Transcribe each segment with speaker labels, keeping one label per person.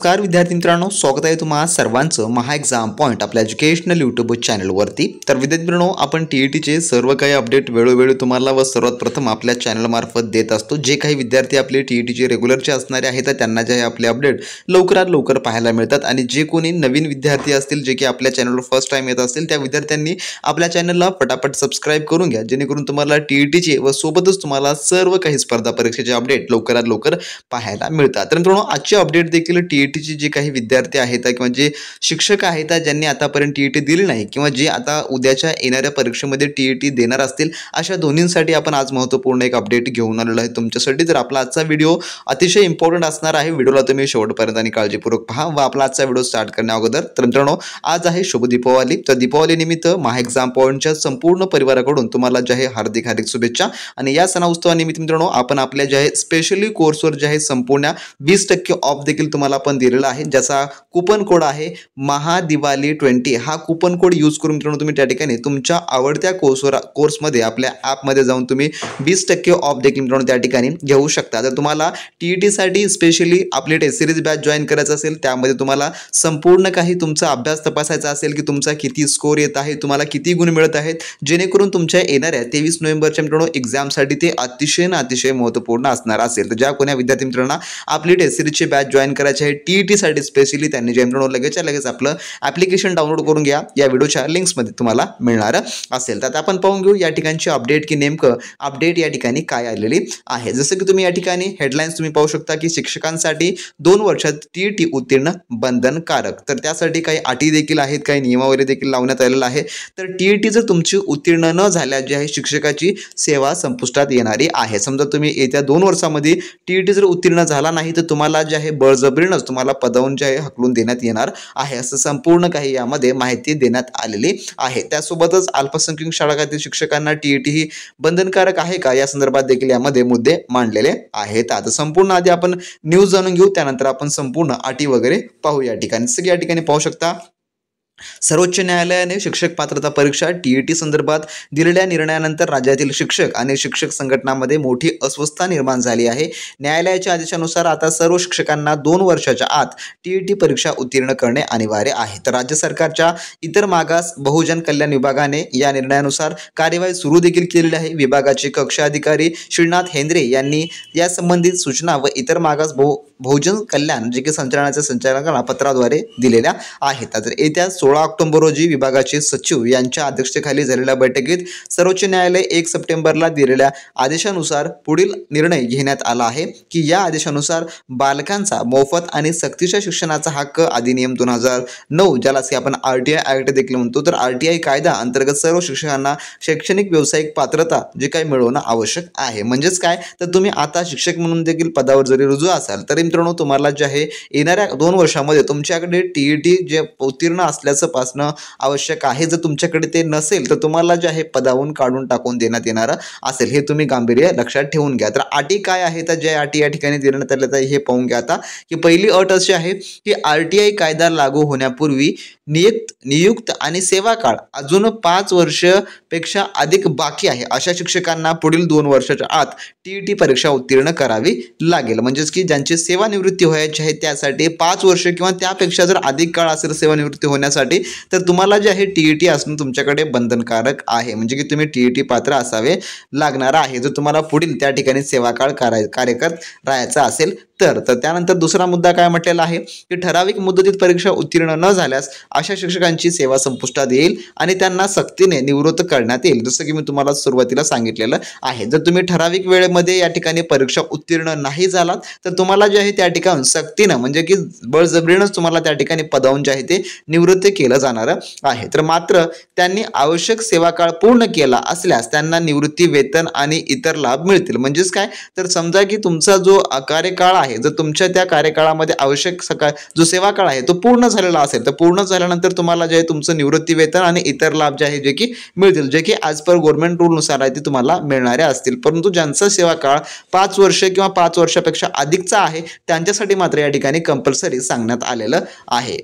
Speaker 1: नमस्कार विद्यार्थी मित्रांनो, स्वागत आहे तुम्हा सर्वांचं महा एक्झाम पॉईंट आपल्या एज्युकेशनल यूट्यूब चॅनलवरती। तर विद्यार्थी मित्रांनो, आपण टीईटीचे सर्व काही अपडेट वेळोवेळी तुम्हाला व सर्वात प्रथम आपल्या चॅनलमार्फत देत असतो। जे काही विद्यार्थी आपले टीईटीचे रेग्युलरचे असणारे आहेत तर त्यांना जे आपले अपडेट लवकरात लवकर पाहायला मिळतात आणि जे कोणी नवीन विद्यार्थी असतील जे की आपल्या चॅनलवर फर्स्ट टाइम येत असतील त्या विद्यार्थ्यांनी आपल्या चॅनलला फटाफट सबस्क्राइब करून घ्या, जेणेकरून तुम्हाला टीईटीचे व सोबतच तुम्हाला सर्व काही स्पर्धा परीक्षेचे अपडेट लवकरात लवकर पाहायला मिळतात। तर मित्रांनो, आजचे अपडेट देखील टीईटीचे जे काही विद्यार्थी आहेत किंवा जे शिक्षक आहेत ज्यांनी आतापर्यंत टीईटी दिली नाही किंवा जे आता उद्याच्या येणाऱ्या परीक्षेमध्ये टीईटी देणार असतील अशा दोन्हींसाठी आपण आज महत्त्वपूर्ण एक अपडेट घेऊन आलेलो आहे तुमच्यासाठी। तर आपला आजचा व्हिडिओ अतिशय इम्पॉर्टंट असणार आहे। व्हिडिओला तुम्ही शेवटपर्यंत आणि काळजीपूर्वक पहा व आपला आजचा व्हिडिओ स्टार्ट करण्या अगोदर तर मित्रांनो, आज आहे शुभ दीपावली। तर दीपावली निमित्त महा एक्झाम पॉईंटच्या संपूर्ण परिवाराकडून तुम्हाला जे आहे हार्दिक हार्दिक शुभेच्छा। आणि या सणाउत्सवानिमित्त मित्रांनो, आपण आपल्या जे आहे स्पेशली कोर्सवर जे आहे संपूर्ण 20% ऑफ देखील तुम्हाला पण दिलेला आहे, ज्याचा कूपन कोड आहे महादिवाली 20। हा कूपन कोड यूज करून मित्रांनो तुम्ही त्या ठिकाणी तुमच्या आवडत्या कोर्समध्ये आपल्या ॲपमध्ये जाऊन तुम्ही 20% ऑफ देखील मित्रांनो त्या ठिकाणी घेऊ शकता। तर तुम्हाला टीईटीसाठी स्पेशली आपली टेस्ट सिरीज बॅच जॉईन करायचं असेल, त्यामध्ये तुम्हाला संपूर्ण काही तुमचा अभ्यास तपासायचा असेल की तुमचा किती स्कोर येत आहे, तुम्हाला किती गुण मिळत आहेत, जेणेकरून तुमच्या येणाऱ्या 23 नोव्हेंबरच्या मित्रांनो एक्झामसाठी ते अतिशय महत्त्वपूर्ण असणार असेल। तर ज्या कोणा विद्यार्थी मित्रांना आपली टेस्ट सिरीजची बॅच जॉईन करायची आहे टीईटी साठी स्पेशली, त्यांनी जे मित्रांनो लगेच आपलं ॲप्लिकेशन डाउनलोड करून घ्या, या व्हिडिओच्या लिंक्समध्ये तुम्हाला मिळणार असेल। तर आपण पाहून घेऊ या ठिकाणची अपडेट की नेमकं अपडेट या ठिकाणी काय आलेली आहे। जसं की तुम्ही या ठिकाणी हेडलाईन्स तुम्ही पाहू शकता की शिक्षकांसाठी 2 वर्षात टीईटी उत्तीर्ण बंधनकारक। तर त्यासाठी काही अटी देखील आहेत, काही नियमावली देखील लावण्यात आलेला आहे। तर टीईटी जर तुमची उत्तीर्ण न झाल्यास जे आहे शिक्षकाची सेवा संपुष्टात येणारी आहे। समजा तुम्ही येत्या 2 वर्षामध्ये टीईटी जर उत्तीर्ण झाला नाही तर तुम्हाला जे आहे बळजबरीनंच तुम्हाला पदावरून जे आहे हकलून देण्यात येणार आहे, असं संपूर्ण काही यामध्ये माहिती देण्यात आलेली आहे। त्यासोबतच अल्पसंख्याक शाळांतील शिक्षकांना टीईटी ही बंधनकारक आहे का या संदर्भात देखील यामध्ये मुद्दे मांडलेले आहेत। आता संपूर्ण आधी आपण न्यूज जाणून घेऊ, त्यानंतर आपण संपूर्ण अटी वगैरे पाहू। या ठिकाणी सगळी या ठिकाणी पाहू शकता, सर्वोच्च न्यायालयाने शिक्षक पात्रता परीक्षा टीईटी संदर्भात दिलेल्या निर्णयानंतर राज्यातील शिक्षक आणि शिक्षक संघटनांमध्ये मोठी अस्वस्थता निर्माण झाली आहे। न्यायालयाच्या आदेशानुसार आता सर्व शिक्षकांना 2 वर्षाच्या आत टीईटी परीक्षा उत्तीर्ण करणे अनिवार्य आहे। तर राज्य सरकारच्या इतर मागास बहुजन कल्याण विभागाने या निर्णयानुसार कार्यवाही सुरू देखील केलेली आहे। विभागाचे कक्ष अधिकारी श्रीनाथ हेंद्रे यांनी या संबंधित सूचना व इतर मागास बहुजन कल्याण जे की संचालनाच्या संचालकांना पत्राद्वारे दिलेल्या आहेत। तर येत्या 16 ऑक्टोबर रोजी विभागाचे सचिव यांच्या अध्यक्षतेखाली झालेल्या बैठकीत सर्वोच्च न्यायालय 1 सप्टेंबरला दिलेल्या आदेशानुसार पुढील निर्णय घेण्यात आला आहे की या आदेशानुसार बालकांचा मोफत आणि सक्तीच्या शिक्षणाचा हक्क अधिनियम 2009, ज्याला आपण आरटीआय ऍक्ट देखील म्हणतो, तर आरटीआय कायदा अंतर्गत सर्व शिक्षकांना शैक्षणिक व्यावसायिक पात्रता जे काही मिळवणं आवश्यक आहे। म्हणजेच काय, तर तुम्ही आता शिक्षक म्हणून देखील पदावर जरी रुजू असाल तरी मित्रांनो तुम्हाला जे आहे येणाऱ्या 2 वर्षामध्ये तुमच्याकडे टीईटी जे उत्तीर्ण असल्याचं पासणं आवश्यक आहे। जर तुमच्याकडे ते नसेल तर तुम्हाला जे आहे पदावरून काढून टाकून देण्यात येणार असेल, हे तुम्ही गांभीर्य लक्षात ठेवून घ्या। तर अटी काय आहे, तर ज्या अटी या ठिकाणी देण्यात आल्या हे पाहून घ्या। आता की पहिली अट अशी आहे की आरटीआय कायदा लागू होण्यापूर्वी नियुक्त आणि सेवा काळ अजून 5 वर्षापेक्षा अधिक बाकी आहे अशा शिक्षकांना पुढील 2 वर्षाच्या आत टीईटी परीक्षा उत्तीर्ण करावी लागेल। म्हणजेच की ज्यांची सेवानिवृत्ती व्हायची आहे त्यासाठी 5 वर्ष किंवा त्यापेक्षा जर अधिक काळ असेल सेवानिवृत्ती होण्यासाठी तर तुम्हाला जे आहे टीईटी असणं तुमच्याकडे बंधनकारक आहे। म्हणजे की तुम्ही टीईटी पात्र असावे लागणार आहे जर तुम्हाला पुढील त्या ठिकाणी सेवा काळ कार्यरत राहायचा असेल तर। त्यानंतर दुसरा मुद्दा काय म्हटलेला आहे की ठराविक मुदतीत परीक्षा उत्तीर्ण न झाल्यास अशा शिक्षकांची सेवा संपुष्टात येईल आणि त्यांना सक्तीने निवृत्त करण्यात येईल, जसं की मी तुम्हाला सुरुवातीला सांगितलेलं आहे। जर तुम्ही ठराविक वेळेमध्ये या ठिकाणी परीक्षा उत्तीर्ण नाही झालात तर तुम्हाला जे आहे त्या ठिकाणी सक्तीनं म्हणजे की बळजबरीनंच तुम्हाला त्या ठिकाणी पदावरून जे आहे ते निवृत्त केलं जाणार आहे। तर मात्र त्यांनी आवश्यक सेवा काळ पूर्ण केला असल्यास त्यांना निवृत्ती वेतन आणि इतर लाभ मिळतील। म्हणजेच काय, तर समजा की तुमचा जो कार्यकाळ आहे, जर तुमच्या त्या कार्यकाळामध्ये आवश्यक जो सेवा काळ आहे तो पूर्ण झालेला असेल तर पूर्ण झाल्यानंतर तुम्हाला जे आहे तुमचं निवृत्ती वेतन आणि इतर लाभ जे आहे जे की मिळतील, जे की ॲज पर गव्हर्नमेंट रूलनुसार आहे ते तुम्हाला मिळणारे असतील। परंतु ज्यांचा सेवा काळ 5 वर्ष किंवा 5 वर्षापेक्षा अधिकचा आहे त्यांच्यासाठी मात्र या ठिकाणी कंपल्सरी सांगण्यात आलेलं आहे।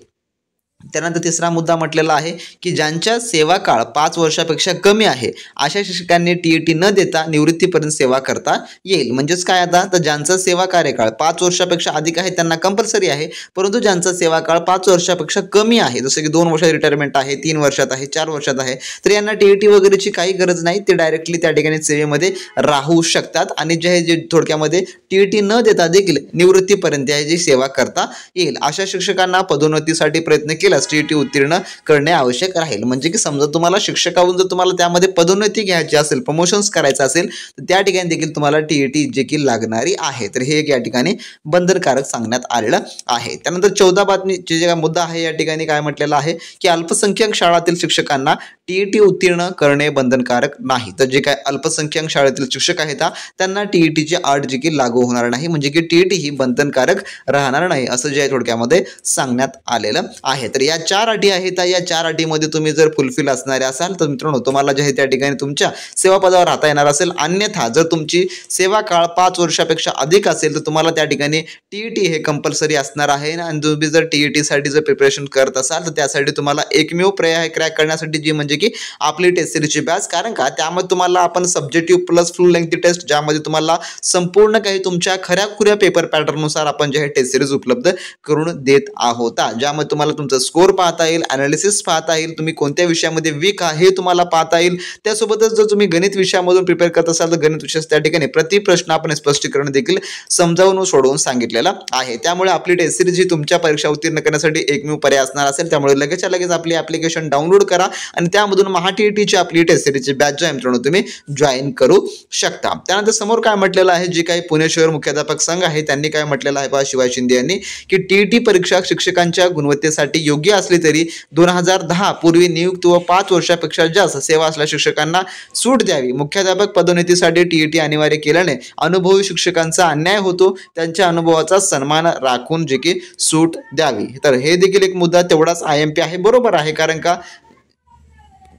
Speaker 1: त्यानंतर तिसरा मुद्दा म्हटलेला आहे की ज्यांच्या सेवा काळ 5 वर्षापेक्षा कमी आहे अशा शिक्षकांनी TET न देता निवृत्तीपर्यंत सेवा करता येईल. म्हणजेच काय आता तर ज्यांचा सेवा कार्यकाळ 5 वर्षापेक्षा अधिक आहे त्यांना कंपल्सरी आहे, परंतु ज्यांचा सेवा काळ 5 वर्षापेक्षा कमी आहे, जसं की 2 वर्षात रिटायरमेंट आहे, 3 वर्षात आहे, 4 वर्षात आहे, तर यांना TET वगैरेची काही गरज नाही. ते डायरेक्टली त्या ठिकाणी सेवेमध्ये राहू शकतात आणि जे थोडक्यामध्ये TET न देता देखील निवृत्तीपर्यंत याची सेवा करता येईल. अशा शिक्षकांना पदोन्नतीसाठी प्रयत्न केला TET उत्तीर्ण करणे आवश्यक राहील. म्हणजे की समजा तुम्हाला शिक्षकाहून जर तुम्हाला त्यामध्ये पदोन्नती घ्यायची असेल, प्रमोशन्स करायचं असेल, तर त्या ठिकाणी देखील तुम्हाला TET जे की लागणारी आहे. तर हे एक या ठिकाणी बंधनकारक सांगण्यात आलेलं आहे. त्यानंतर 14 बातमीचे जे मुद्दा आहे या ठिकाणी काय म्हटलेलं आहे की अल्पसंख्याक शाळातील शिक्षकांना TET उत्तीर्ण करणे बंधनकारक नाही. तर जे काय अल्पसंख्याक शाळेतील शिक्षक आहेत त्यांना TETची अट जी की लागू होणार नाही, म्हणजे की TET ही बंधनकारक राहणार नाही असं जे आहे थोडक्यामध्ये सांगण्यात आलेलं आहे. तर या 4 अटी आहेत. या 4 अटीमध्ये तुम्ही जर फुलफिल असणारे असाल तर मित्रांनो तुम्हाला जे आहे त्या ठिकाणी तुमच्या सेवा पदावर राहता येणार असेल. अन्यथा जर तुमची सेवा काळ 5 वर्षापेक्षा अधिक असेल तर तुम्हाला त्या ठिकाणी TET हे कंपल्सरी असणार आहे. आणि तुम्ही जर TET साठी जर प्रिपरेशन करत असाल तर त्यासाठी तुम्हाला एकमेव पर्याय आहे क्रॅक करण्यासाठी, जी म्हणजे की आपली टेस्ट सिरीजची बॅच. कारण का त्यामध्ये तुम्हाला आपण subjective plus full length test, ज्यामध्ये तुम्हाला संपूर्ण काही तुमच्या खऱ्या पेपर पॅटर्ननुसार आपण जे आहे टेस्ट सिरीज उपलब्ध करून देत आहोत, ज्यामध्ये तुम्हाला तुमचा स्कोर पाहता येईल, ॲनालिसिस पाहता येईल, तुम्ही कोणत्या विषयामध्ये वीक आहे हे तुम्हाला पाहता येईल. त्यासोबतच जर तुम्ही गणित विषयामधून प्रिपेअर करत असाल तर गणित विषय त्या ठिकाणी प्रति प्रश्न आपण स्पष्टीकरण देखील समजावून सोडवून सांगितलेलं आहे. त्यामुळे आपली टेस्ट सिरीज ही तुमच्या परीक्षा उत्तीर्ण करण्यासाठी एकमेव पर्याय असणार असेल. त्यामुळे लगेचच्या लगेच आपली ॲप्लिकेशन डाउनलोड करा आणि त्यामधून TETची आपली टेस्ट सिरीजची बॅच आहे मित्रांनो तुम्ही जॉईन करू शकता. त्यानंतर समोर काय म्हटलेलं आहे, जे काही पुणे शहर मुख्याध्यापक संघ आहे त्यांनी काय म्हटलेलं आहे पहा शिवाय शिंदे यांनी, की TET परीक्षा शिक्षकांच्या गुणवत्तेसाठी योग्य असली तरी 2010 पूर्वी नियुक्त व 5 वर्षापेक्षा जास्त सेवा असलेल्या शिक्षकांना सूट द्यावी. मुख्याध्यापक पदोन्नतीसाठी TET अनिवार्य केल्याने अनुभवी शिक्षकांचा अन्याय होतो. त्यांच्या अनुभवाचा सन्मान राखून जे की सूट द्यावी. तर हे देखील एक मुद्दा तेवढाच IMP आहे. बरोबर आहे, कारण का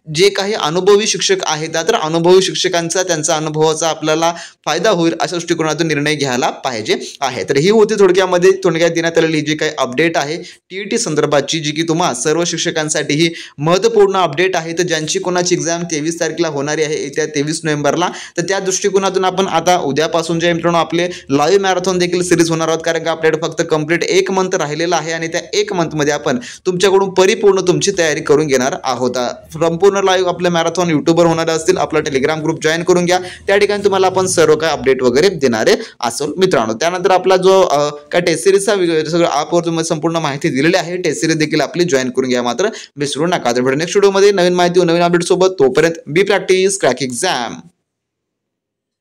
Speaker 1: जे काही अनुभवी शिक्षक आहेत तर अनुभवी शिक्षकांचा त्यांचा अनुभवाचा आपल्याला फायदा होईल अशा दृष्टिकोनातून निर्णय घ्यायला पाहिजे आहे. तर ही होती थोडक्यात देण्यात आलेली जी काही अपडेट आहे TET संदर्भाची, जी की तुम्हा सर्व शिक्षकांसाठी ही महत्त्वपूर्ण अपडेट आहे. तर ज्यांची कोणाची एक्झाम 23 तारखेला होणारी आहे, येत्या 23 नोव्हेंबरला, तर त्या दृष्टिकोनातून आपण आता उद्यापासून जे मित्रांनो आपले लाईव्ह मॅरेथॉन देखील सिरीज होणार आहोत. कारण का आपल्याकडे फक्त कंप्लीट 1 मंथ राहिलेला आहे आणि त्या 1 मंथमध्ये आपण तुमच्याकडून परिपूर्ण तुमची तयारी करून घेणार आहोत. संपूर्ण लाईव्ह आपले मॅरेथॉन यूट्यूबवर होणार असतील. आपला टेलिग्राम ग्रुप जॉईन करून घ्या, त्या ठिकाणी तुम्हाला आपण सर्व काय अपडेट वगैरे देणारे असो मित्रांनो. त्यानंतर आपला जो काय टेस्ट सिरीजचा सगळं ॲपवर तुम्हाला संपूर्ण माहिती दिलेली आहे. टेस्ट सिरीज देखील आपली जॉईन करून घ्या, मात्र विसरू नका. तर नेक्स्ट व्हिडिओमध्ये नवीन माहिती व नवीन अपडेट सोबत, तोपर्यंत बी प्रॅक्टिस क्रॅक एक्झाम.